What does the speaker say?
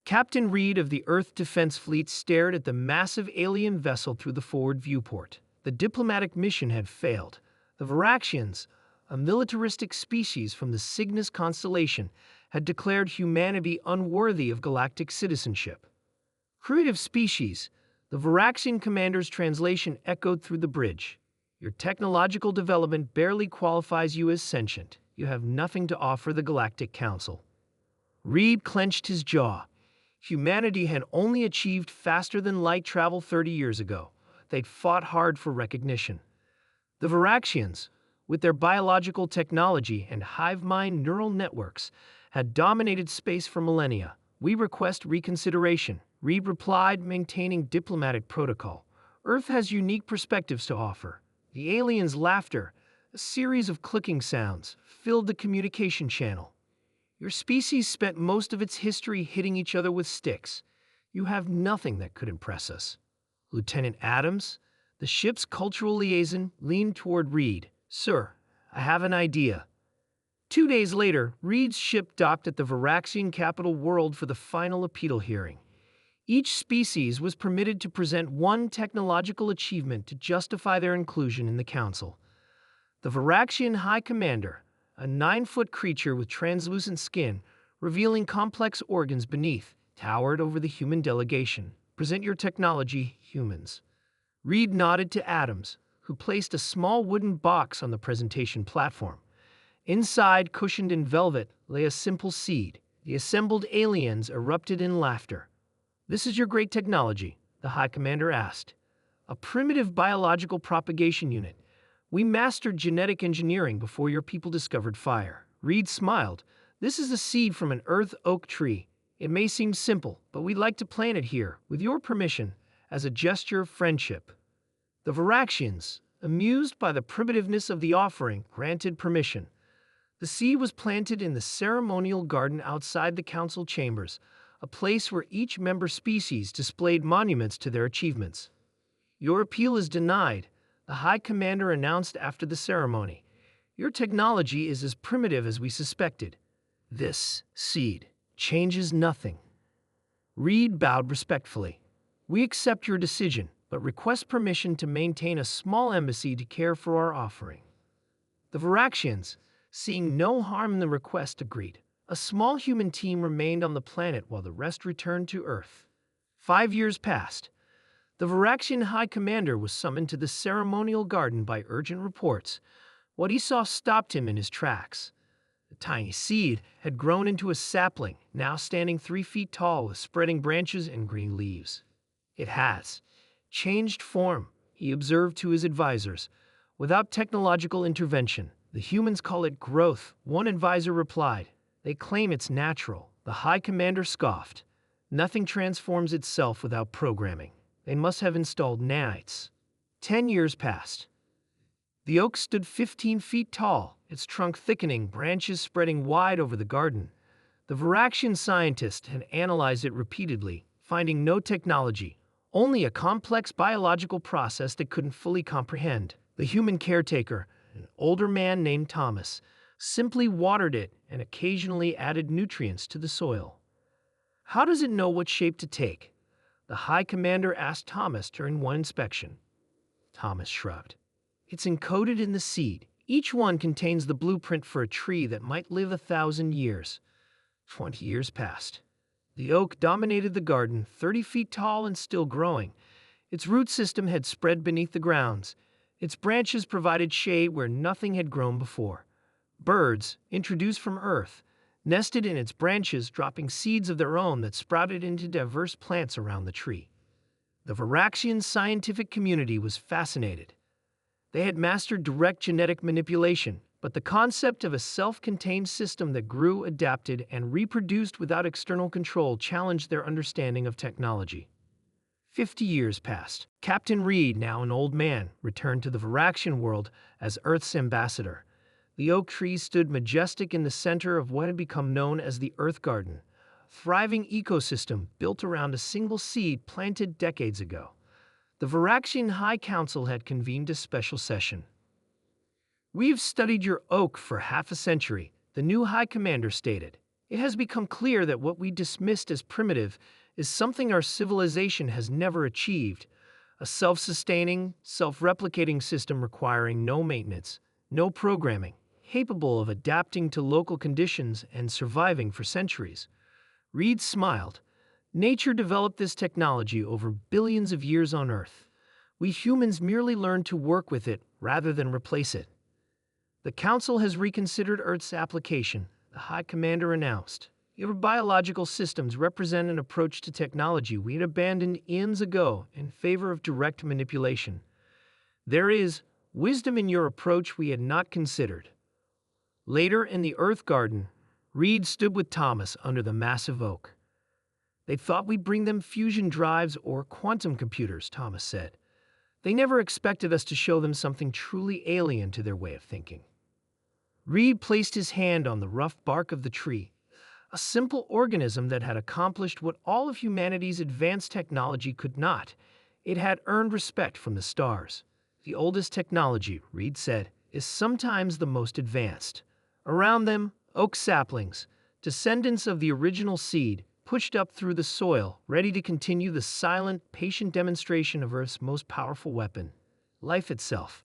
Captain Reed of the Earth Defense Fleet stared at the massive alien vessel through the forward viewport. The diplomatic mission had failed. The Varaxians, a militaristic species from the Cygnus constellation, had declared humanity unworthy of galactic citizenship. Creative species, the Varaxian commander's translation echoed through the bridge. Your technological development barely qualifies you as sentient. You have nothing to offer the Galactic Council. Reed clenched his jaw. Humanity had only achieved faster-than-light travel 30 years ago. They'd fought hard for recognition. The Varaxians, with their biological technology and hive-mind neural networks, had dominated space for millennia. We request reconsideration, Reed replied, maintaining diplomatic protocol. Earth has unique perspectives to offer. The aliens' laughter, a series of clicking sounds, filled the communication channel. Your species spent most of its history hitting each other with sticks. You have nothing that could impress us. Lieutenant Adams, the ship's cultural liaison, leaned toward Reed. Sir, I have an idea. 2 days later, Reed's ship docked at the Varaxian capital World for the final appeal hearing. Each species was permitted to present one technological achievement to justify their inclusion in the council. The Varaxian High Commander, a 9-foot creature with translucent skin, revealing complex organs beneath, towered over the human delegation. Present your technology, humans. Reed nodded to Adams, who placed a small wooden box on the presentation platform. Inside, cushioned in velvet, lay a simple seed. The assembled aliens erupted in laughter. This is your great technology, the High Commander asked. A primitive biological propagation unit. We mastered genetic engineering before your people discovered fire. Reed smiled. This is a seed from an earth oak tree. It may seem simple, but we'd like to plant it here, with your permission, as a gesture of friendship. The Varaxians, amused by the primitiveness of the offering, granted permission. The seed was planted in the ceremonial garden outside the council chambers, a place where each member species displayed monuments to their achievements. Your appeal is denied, the High Commander announced after the ceremony. Your technology is as primitive as we suspected. This seed changes nothing. Reed bowed respectfully. We accept your decision, but request permission to maintain a small embassy to care for our offering. The Varaxians, seeing no harm in the request, agreed. A small human team remained on the planet while the rest returned to Earth. 5 years passed. The Varaxian High Commander was summoned to the ceremonial garden by urgent reports. What he saw stopped him in his tracks. The tiny seed had grown into a sapling, now standing 3 feet tall with spreading branches and green leaves. It has changed form, he observed to his advisors, without technological intervention. The humans call it growth, one advisor replied. They claim it's natural. The High Commander scoffed. Nothing transforms itself without programming. They must have installed nanites. 10 years passed. The oak stood 15 feet tall, its trunk thickening, branches spreading wide over the garden. The Varaxian scientist had analyzed it repeatedly, finding no technology, only a complex biological process they couldn't fully comprehend. The human caretaker, an older man named Thomas, simply watered it and occasionally added nutrients to the soil. How does it know what shape to take? The High Commander asked Thomas during one inspection. Thomas shrugged. It's encoded in the seed. Each one contains the blueprint for a tree that might live 1,000 years. 20 years passed. The oak dominated the garden, 30 feet tall and still growing. Its root system had spread beneath the grounds. Its branches provided shade where nothing had grown before. Birds, introduced from Earth, nested in its branches, dropping seeds of their own that sprouted into diverse plants around the tree. The Varaxian scientific community was fascinated. They had mastered direct genetic manipulation, but the concept of a self-contained system that grew, adapted, and reproduced without external control challenged their understanding of technology. 50 years passed. Captain Reed, now an old man, returned to the Varaxian world as Earth's ambassador. The oak tree stood majestic in the center of what had become known as the Earth Garden, a thriving ecosystem built around a single seed planted decades ago. The Varaxian High Council had convened a special session. We've studied your oak for half a century, the new High Commander stated. It has become clear that what we dismissed as primitive is something our civilization has never achieved: a self-sustaining, self-replicating system requiring no maintenance, no programming, capable of adapting to local conditions and surviving for centuries. Reed smiled. Nature developed this technology over billions of years on Earth. We humans merely learned to work with it rather than replace it. The Council has reconsidered Earth's application, the High Commander announced. Your biological systems represent an approach to technology we had abandoned eons ago in favor of direct manipulation. There is wisdom in your approach we had not considered. Later in the Earth Garden, Reed stood with Thomas under the massive oak. They thought we'd bring them fusion drives or quantum computers, Thomas said. They never expected us to show them something truly alien to their way of thinking. Reed placed his hand on the rough bark of the tree, a simple organism that had accomplished what all of humanity's advanced technology could not. It had earned respect from the stars. The oldest technology, Reed said, is sometimes the most advanced. Around them, oak saplings, descendants of the original seed, pushed up through the soil, ready to continue the silent, patient demonstration of Earth's most powerful weapon, life itself.